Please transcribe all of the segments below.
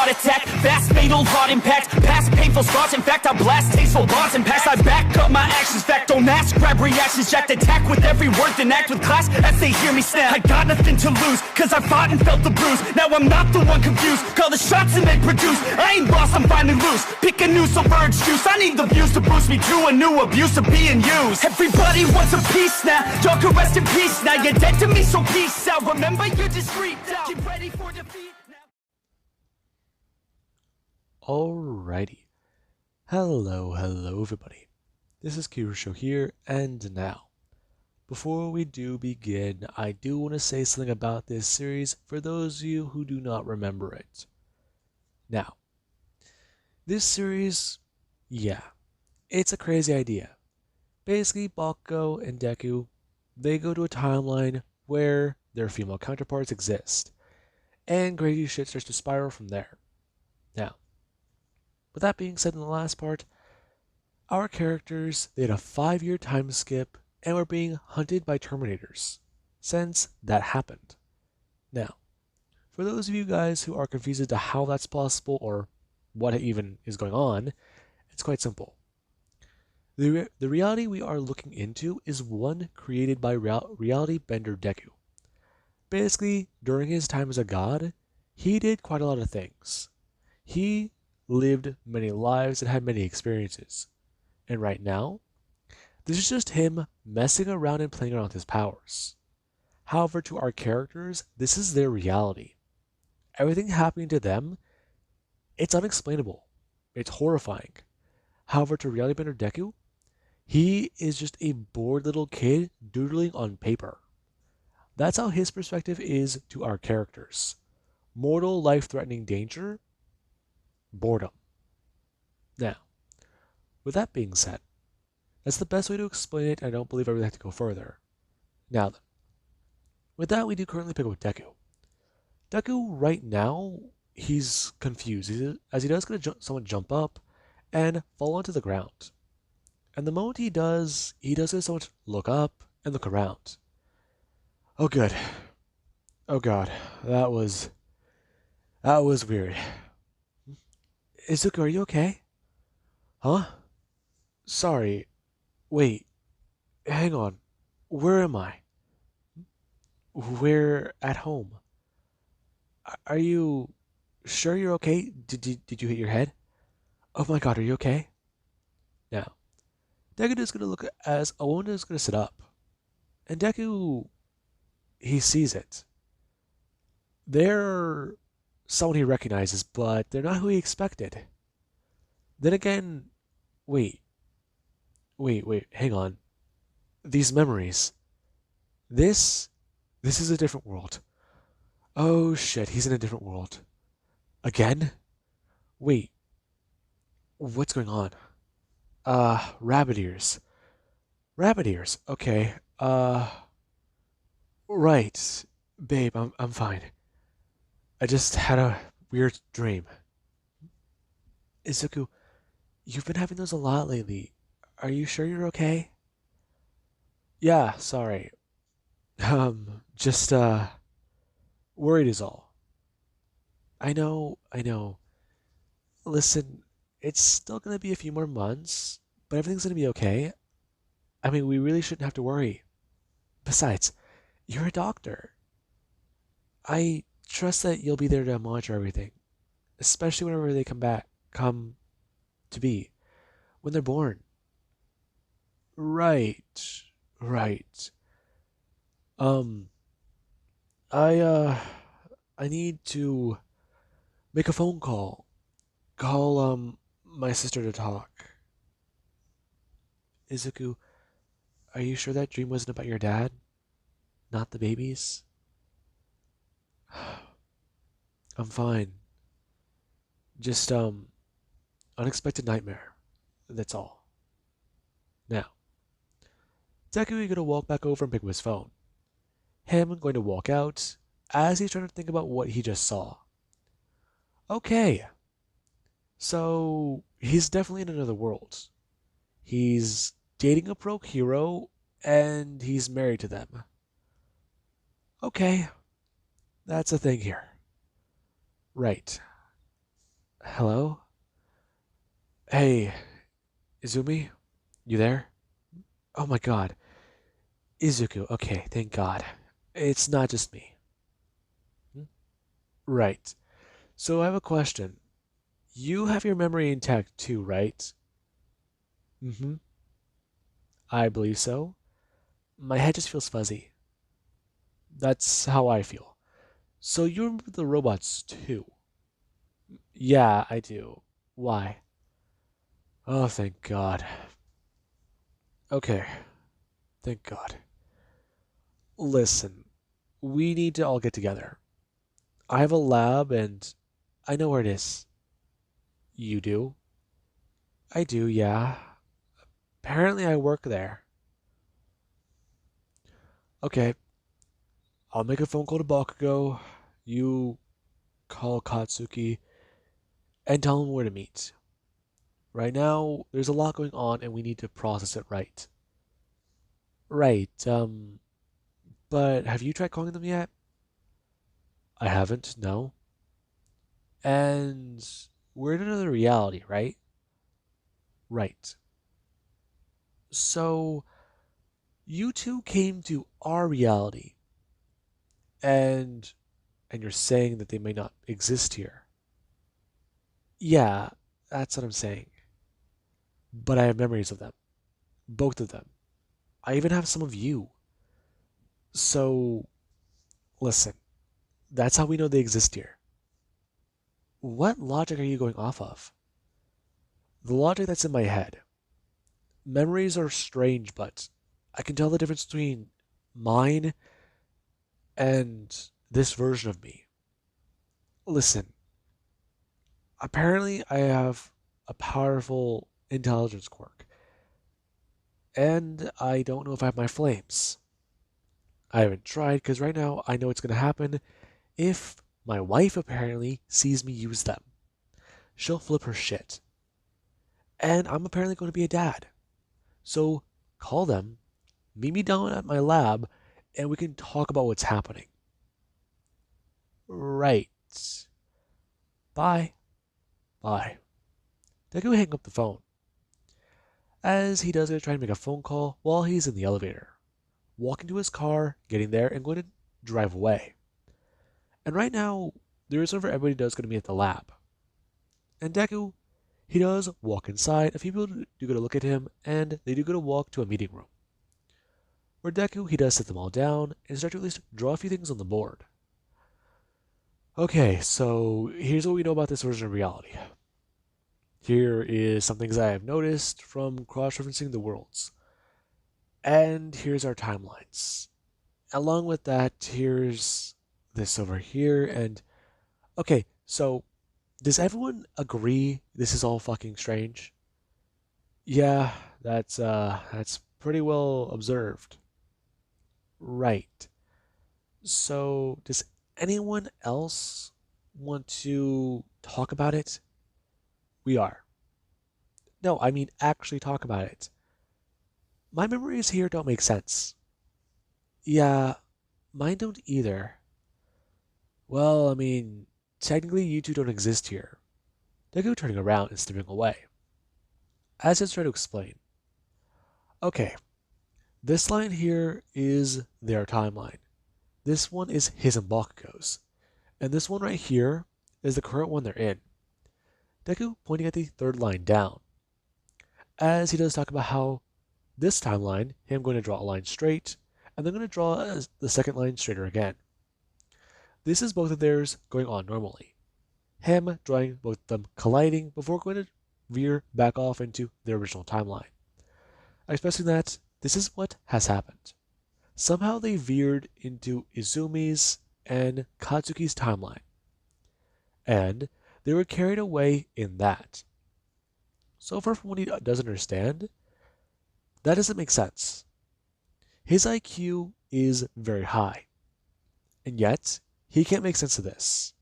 heart attack. Fast, fatal, heart impact. Past painful scars, in fact, I blast tasteful bars and pass. I back up my actions, fact, don't ask, grab reactions, jacked, attack with every word, then act with class as they hear me snap. I got nothing to lose, cause I fought and felt the bruise. Now I'm not the one confused, call the shots and they produce. I ain't lost, I'm finally loose, pick a new submerged juice. I need the views to boost me to a new abuse of being used. Everybody wants a piece now, y'all can rest in peace now. You're dead to me, so peace out. Remember you're discreet now, get ready for defeat now. Alrighty. Hello everybody. This is Kirusho here, and now, before we do begin, I do want to say something about this series for those of you who do not remember it. Now, this series, yeah, it's a crazy idea. Basically, Bakugo and Deku, they go to a timeline where their female counterparts exist, and crazy shit starts to spiral from there. Now, with that being said, in the last part, our characters, they had a 5-year time skip and were being hunted by Terminators since that happened. Now, for those of you guys who are confused as to how that's possible or what even is going on, it's quite simple. The reality we are looking into is one created by reality bender Deku. Basically, during his time as a god, he did quite a lot of things. He lived many lives and had many experiences. And right now, this is just him messing around and playing around with his powers. However, to our characters, this is their reality. Everything happening to them, it's unexplainable. It's horrifying. However, to reality bender Deku, he is just a bored little kid doodling on paper. That's how his perspective is to our characters. Mortal, life-threatening danger, boredom. Now, with that being said, that's the best way to explain it, and I don't believe I really have to go further. Now then, with that, we do currently pick up with Deku. Deku, right now, he's confused, as he does somewhat jump up and fall onto the ground. And the moment he does somewhat look up and look around. Oh good. Oh god, that was weird. Izuku, are you okay? Huh? Sorry. Wait. Hang on. Where am I? We're at home. Are you sure you're okay? Did you hit your head? Oh my god, are you okay? Now, Deku is going to look as a woman is going to sit up. And Deku, he sees it. They're someone he recognizes, but they're not who he expected. Then again, wait, hang on. These memories. This is a different world. Oh shit, he's in a different world. Again? Wait, what's going on? Rabbit ears. Rabbit ears, okay. Right. Babe, I'm fine. I just had a weird dream. Izuku, you've been having those a lot lately. Are you sure you're okay? Yeah, sorry. Just, worried is all. I know. Listen, it's still gonna be a few more months, but everything's gonna be okay. I mean, we really shouldn't have to worry. Besides, you're a doctor. I trust that you'll be there to monitor everything, especially whenever they come to be, when they're born. Right. Um, I need to make a phone call. Call, my sister to talk. Izuku, are you sure that dream wasn't about your dad? Not the babies? I'm fine. Just, unexpected nightmare. That's all. Now, Deku is gonna walk back over and pick up his phone. Him going to walk out as he's trying to think about what he just saw. Okay. So, he's definitely in another world. He's dating a broke hero, and he's married to them. Okay. That's a thing here. Right. Hello? Hey, Izumi? You there? Oh my god. Izuku, okay, thank god. It's not just me. Hmm? Right. So I have a question. You have your memory intact too, right? Mm-hmm. I believe so. My head just feels fuzzy. That's how I feel. So you remember the robots too? Yeah, I do. Why? Oh, thank God. Okay, thank God. Listen, we need to all get together. I have a lab and I know where it is. You do? I do, yeah. Apparently I work there. Okay, I'll make a phone call to Bakugo. You call Katsuki and tell him where to meet. Right now, there's a lot going on and we need to process it right. Right, but have you tried calling them yet? I haven't, no. And we're in another reality, right? Right. So you two came to our reality and you're saying that they may not exist here. Yeah, that's what I'm saying. But I have memories of them. Both of them. I even have some of you. So listen, that's how we know they exist here. What logic are you going off of? The logic that's in my head. Memories are strange, but I can tell the difference between mine and this version of me. Listen, apparently I have a powerful intelligence quirk, and I don't know if I have my flames. I haven't tried because right now I know it's going to happen if my wife apparently sees me use them. She'll flip her shit. And I'm apparently going to be a dad. So call them, meet me down at my lab, and we can talk about what's happening. Right. Bye. Bye. Deku hang up the phone. As he does, gonna try to make a phone call while he's in the elevator, walking to his car, getting there, and going to drive away. And right now, there is over everybody does going to be at the lab. And Deku, he does walk inside. A few people do go to look at him, and they do go to walk to a meeting room. Where Deku, he does sit them all down and start to at least draw a few things on the board. Okay, so here's what we know about this version of reality. Here is some things I have noticed from cross-referencing the worlds. And here's our timelines. Along with that, here's this over here. And okay, so does everyone agree this is all fucking strange? Yeah, that's pretty well observed. Right. So does anyone else want to talk about it? We are. No, I mean actually talk about it. My memories here don't make sense. Yeah, mine don't either. Well, I mean, technically you two don't exist here. Deku turning around and stepping away. As it's trying to explain. Okay, this line here is their timeline. This one is his and Bakugo's. And this one right here is the current one they're in. Deku pointing at the third line down. As he does talk about how this timeline, him going to draw a line straight, and then going to draw the second line straighter again. This is both of theirs going on normally. Him drawing both of them colliding before going to veer back off into their original timeline. Expressing that this is what has happened. Somehow they veered into Izumi's and Katsuki's timeline. And they were carried away in that. So far from what he doesn't understand, that doesn't make sense. His IQ is very high. And yet, he can't make sense of this.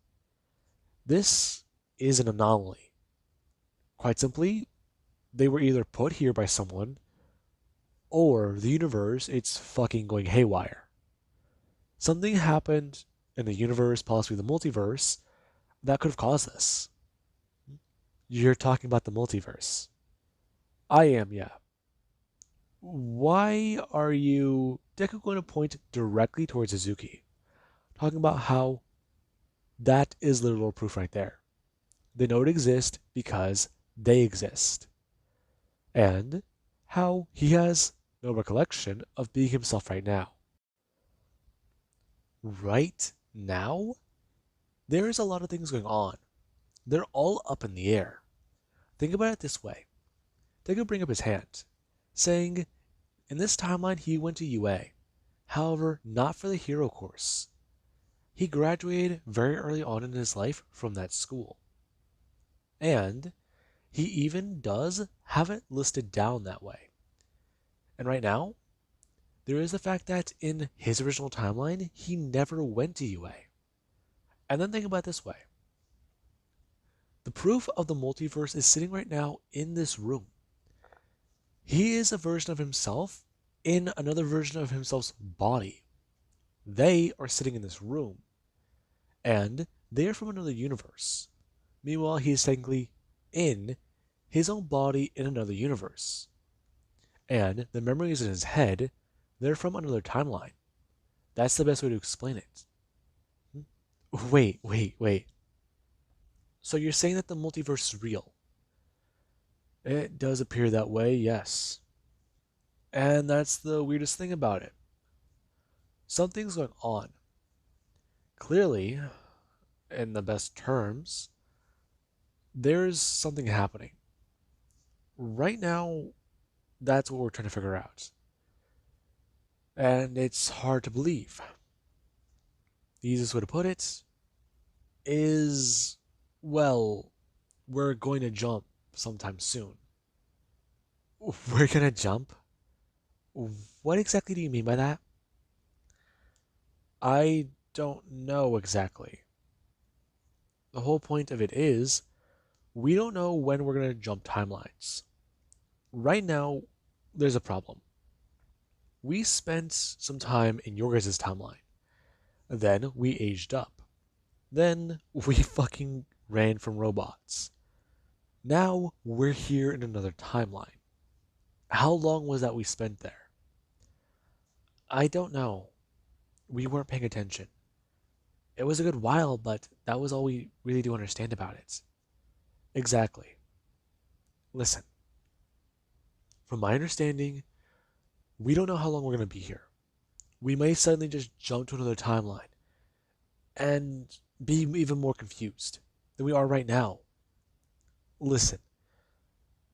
This is an anomaly. Quite simply, they were either put here by someone, or the universe, it's fucking going haywire. Something happened in the universe, possibly the multiverse, that could have caused this. You're talking about the multiverse. I am, yeah. Why are you, Deku, going to point directly towards Suzuki, talking about how that is literal proof right there? They know it exists because they exist, and how he has no recollection of being himself right now. Right now, there's a lot of things going on. They're all up in the air. Think about it this way. They could bring up his hand, saying, in this timeline he went to UA, however, not for the hero course. He graduated very early on in his life from that school. And he even does have it listed down that way. And right now, there is the fact that in his original timeline, he never went to UA. And then think about it this way. The proof of the multiverse is sitting right now in this room. He is a version of himself in another version of himself's body. They are sitting in this room, and they are from another universe. Meanwhile, he is technically in his own body in another universe. And the memories in his head, they're from another timeline. That's the best way to explain it. Wait. So you're saying that the multiverse is real? It does appear that way, yes. And that's the weirdest thing about it. Something's going on. Clearly, in the best terms, there's something happening. Right now, that's what we're trying to figure out. And it's hard to believe. The easiest way to put it is, well, we're going to jump sometime soon. We're gonna jump? What exactly do you mean by that? I don't know exactly. The whole point of it is, we don't know when we're gonna jump timelines. Right now, there's a problem. We spent some time in your guys' timeline. Then we aged up. Then we fucking ran from robots. Now we're here in another timeline. How long was that we spent there? I don't know. We weren't paying attention. It was a good while, but that was all we really do understand about it. Exactly. Listen, from my understanding, we don't know how long we're going to be here. We may suddenly just jump to another timeline and be even more confused than we are right now. Listen,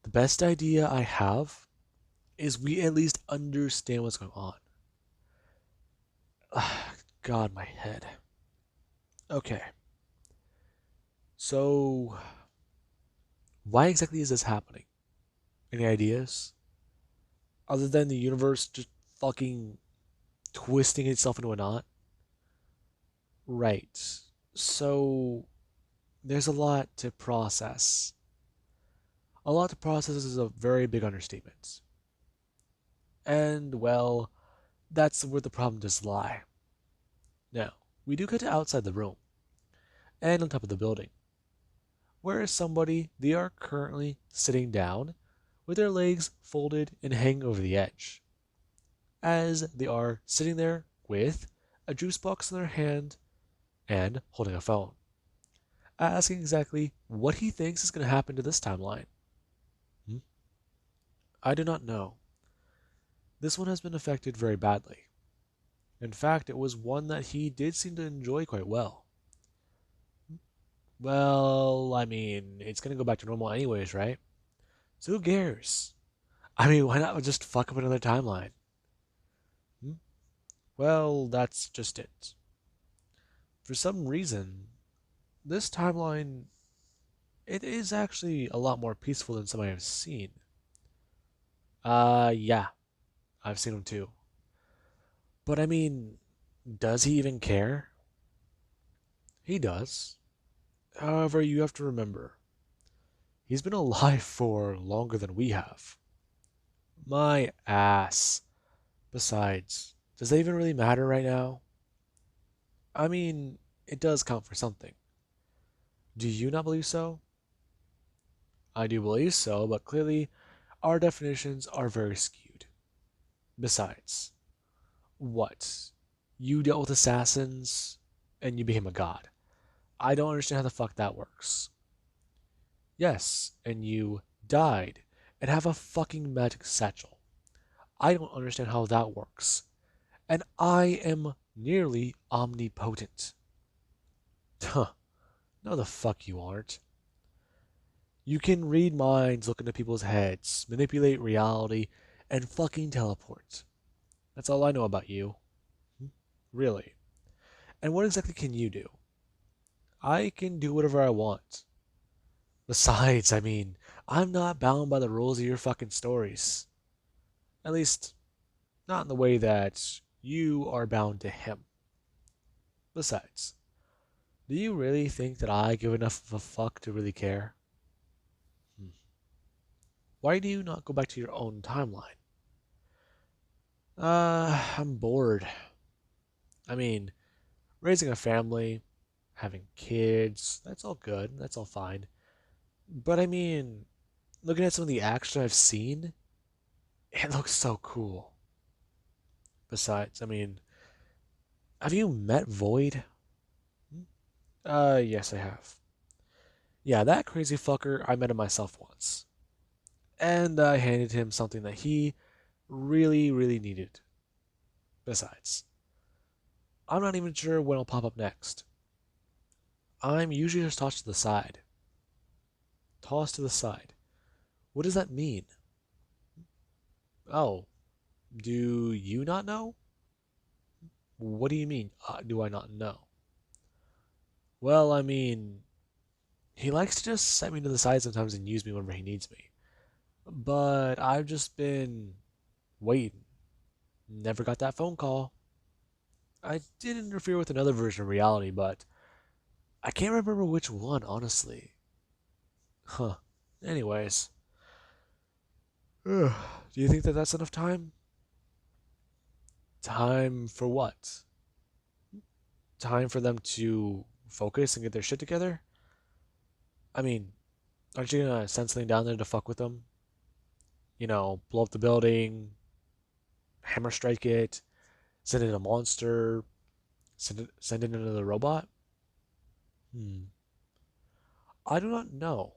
the best idea I have is we at least understand what's going on. God, my head. Okay. So, why exactly is this happening? Any ideas? Other than the universe just fucking twisting itself into a knot? Right. So, there's a lot to process. A lot to process is a very big understatement. And, well, that's where the problem does lie. Now, we do get to outside the room, and on top of the building, where is somebody, they are currently sitting down with their legs folded and hanging over the edge, as they are sitting there with a juice box in their hand and holding a phone, asking exactly what he thinks is going to happen to this timeline. Hmm? I do not know. This one has been affected very badly. In fact, it was one that he did seem to enjoy quite well. Well, I mean, it's going to go back to normal anyways, right? So who cares? I mean, why not just fuck up another timeline? Hmm? Well, that's just it. For some reason, this timeline, it is actually a lot more peaceful than some I have seen. Yeah, I've seen him too. But I mean, does he even care? He does. However, you have to remember, he's been alive for longer than we have. My ass. Besides, does that even really matter right now? I mean, it does count for something. Do you not believe so? I do believe so, but clearly our definitions are very skewed. Besides, what? You dealt with assassins and you became a god. I don't understand how the fuck that works. Yes, and you died and have a fucking magic satchel. I don't understand how that works. And I am nearly omnipotent. Huh. No, the fuck you aren't. You can read minds, look into people's heads, manipulate reality, and fucking teleport. That's all I know about you. Really. And what exactly can you do? I can do whatever I want. Besides, I'm not bound by the rules of your fucking stories. At least, not in the way that you are bound to him. Besides, do you really think that I give enough of a fuck to really care? Hmm. Why do you not go back to your own timeline? I'm bored. I mean, raising a family, having kids, that's all good, that's all fine. But looking at some of the action I've seen, it looks so cool. Besides, have you met Void? Yes, I have. Yeah, that crazy fucker, I met him myself once. And I handed him something that he really, really needed. Besides, I'm not even sure when it'll pop up next. I'm usually just tossed to the side. Tossed to the side. What does that mean? Oh, do you not know? What do you mean, do I not know? Well, he likes to just set me to the side sometimes and use me whenever he needs me. But I've just been waiting. Never got that phone call. I did interfere with another version of reality, but I can't remember which one, honestly. Huh. Anyways. Do you think that that's enough time? Time for what? Time for them to focus and get their shit together? I mean, aren't you gonna send something down there to fuck with them? Blow up the building, hammer strike it, send in a monster, send in another robot? Hmm. I do not know.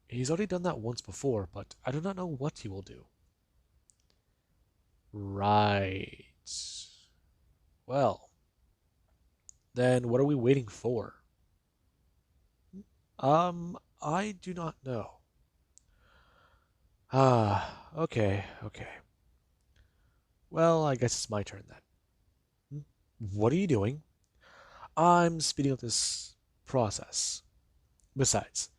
He's already done that once before, but I do not know what he will do. Right. Well, then what are we waiting for? I do not know. Okay, okay. Well, I guess it's my turn then. What are you doing? I'm speeding up this process. Besides,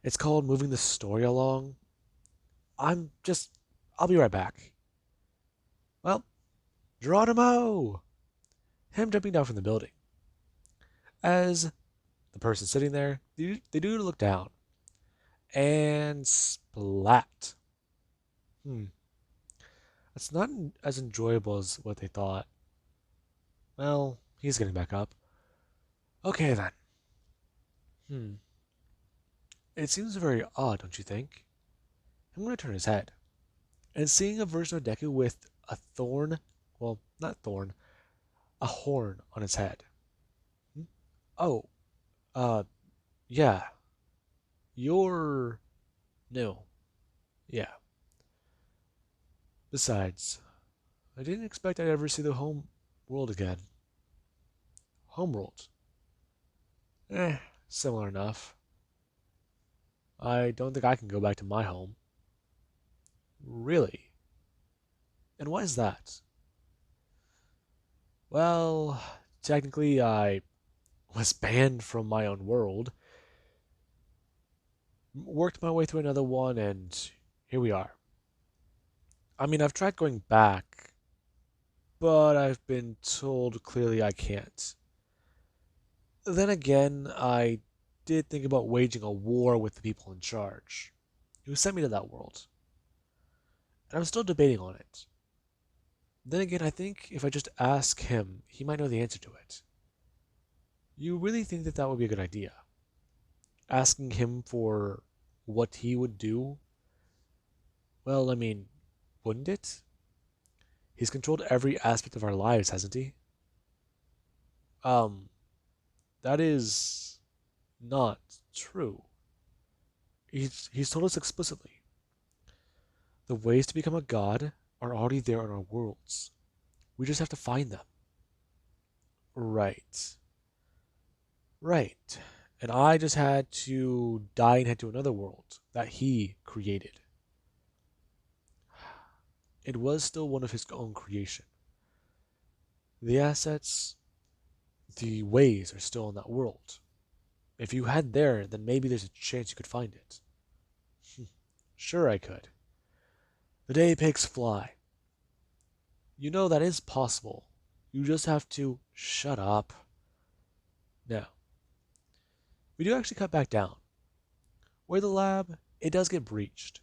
it's called moving the story along. I'll be right back. Well, Geronimo! Him jumping down from the building. As the person sitting there, they do look down. And splat. That's not as enjoyable as what they thought. Well, he's getting back up. Okay then. Hmm. It seems very odd, don't you think? I'm going to turn his head. And seeing a version of Deku with a thorn, well, not thorn, a horn on his head. Oh, uh, yeah. You're new. Yeah. Besides, I didn't expect I'd ever see the home world again. Homeworld. Similar enough. I don't think I can go back to my home. Really? And why is that? Well, technically I was banned from my own world, worked my way through another one, and here we are. I've tried going back, but I've been told clearly I can't. Then again, I did think about waging a war with the people in charge, who sent me to that world. And I'm still debating on it. Then again, I think if I just ask him, he might know the answer to it. You really think that that would be a good idea? Asking him for what he would do, well, I mean, wouldn't it? He's controlled every aspect of our lives, hasn't he? Um, that is not true. He's told us explicitly. The ways to become a god are already there in our worlds. We just have to find them. Right. Right. And I just had to die and head to another world that he created. It was still one of his own creation. The assets, the ways are still in that world. If you head there, then maybe there's a chance you could find it. Sure, I could. The day pigs fly. You know that is possible. You just have to shut up. Now, we do actually cut back down. Where the lab, it does get breached.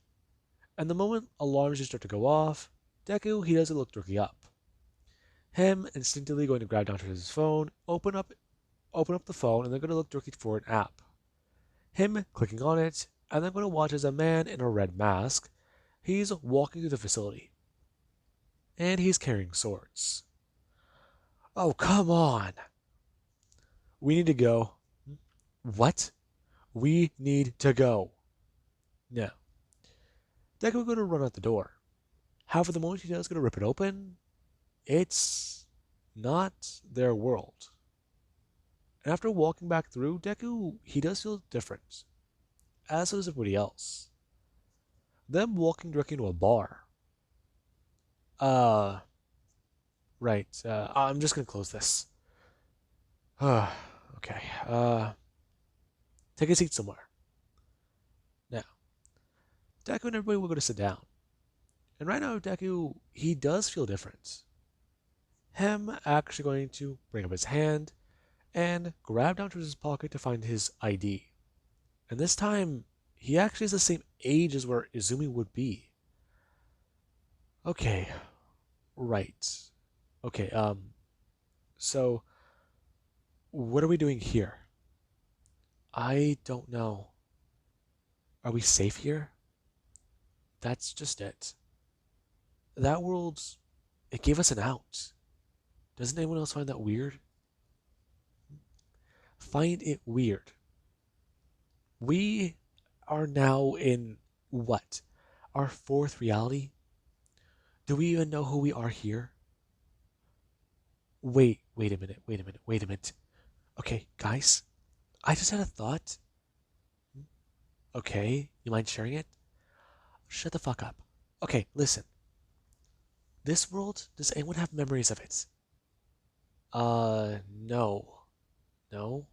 And the moment alarms just start to go off, Deku, he doesn't look Dorky up. Him instinctively going to grab down to his phone, open up the phone, and they're going to look Dorky for an app. Him clicking on it, and then going to watch as a man in a red mask, he's walking through the facility. And he's carrying swords. Oh, come on! We need to go. What? We need to go. No. Deku going to run out the door. However, the moment he does going to rip it open, it's not their world. And after walking back through, Deku, he does feel different, as does everybody else. Them walking directly into a bar. Uh, right. I'm just gonna close this. Okay. Take a seat somewhere. Now, Deku and everybody will go to sit down. And right now, Deku, he does feel different. Him actually going to bring up his hand and grab down to his pocket to find his ID. And this time, he actually is the same age as where Izumi would be. Okay, right. Okay, so what are we doing here? I don't know. Are we safe here? That's just it. That world's, it gave us an out. Doesn't anyone else find that weird? Find it weird. We are now in what? Our fourth reality? Do we even know who we are here? Wait a minute. Okay, guys, I just had a thought. Okay, you mind sharing it? Shut the fuck up. Okay, listen. This world, does anyone have memories of it? No. No,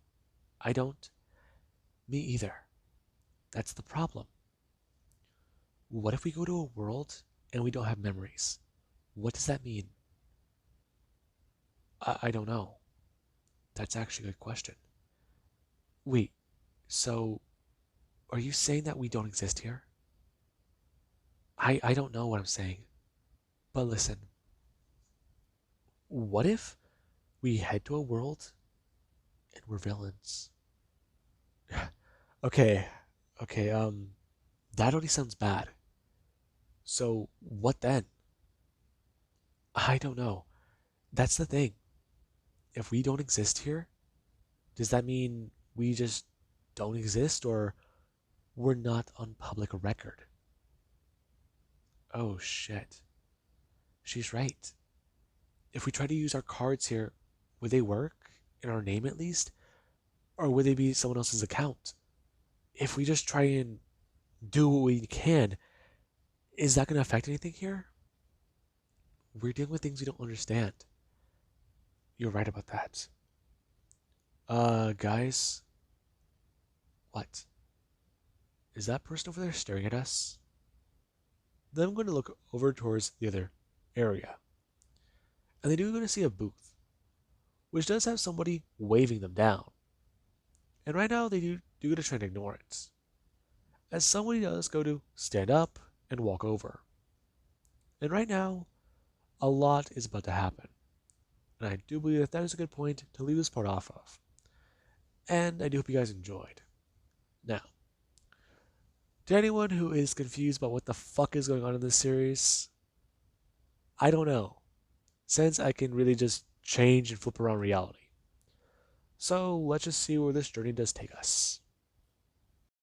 I don't. Me either. That's the problem. What if we go to a world and we don't have memories? What does that mean? I don't know. That's actually a good question. Wait, so are you saying that we don't exist here? I don't know what I'm saying. But listen, what if we head to a world and we're villains? Okay, okay, that already sounds bad. So what then? I don't know. That's the thing. If we don't exist here, does that mean we just don't exist or we're not on public record? Oh shit. She's right. If we try to use our cards here, would they work? In our name at least? Or would they be someone else's account? If we just try and do what we can, is that going to affect anything here? We're dealing with things we don't understand. You're right about that. Guys? What? Is that person over there staring at us? Then I'm going to look over towards the other area. And they do going to see a booth, which does have somebody waving them down. And right now they do going to try and ignore it. As somebody does go to stand up and walk over. And right now, a lot is about to happen. And I do believe that that is a good point to leave this part off of. And I do hope you guys enjoyed. Now, To anyone who is confused about what the fuck is going on in this series, I don't know, since I can really just change and flip around reality. So let's just see where this journey does take us.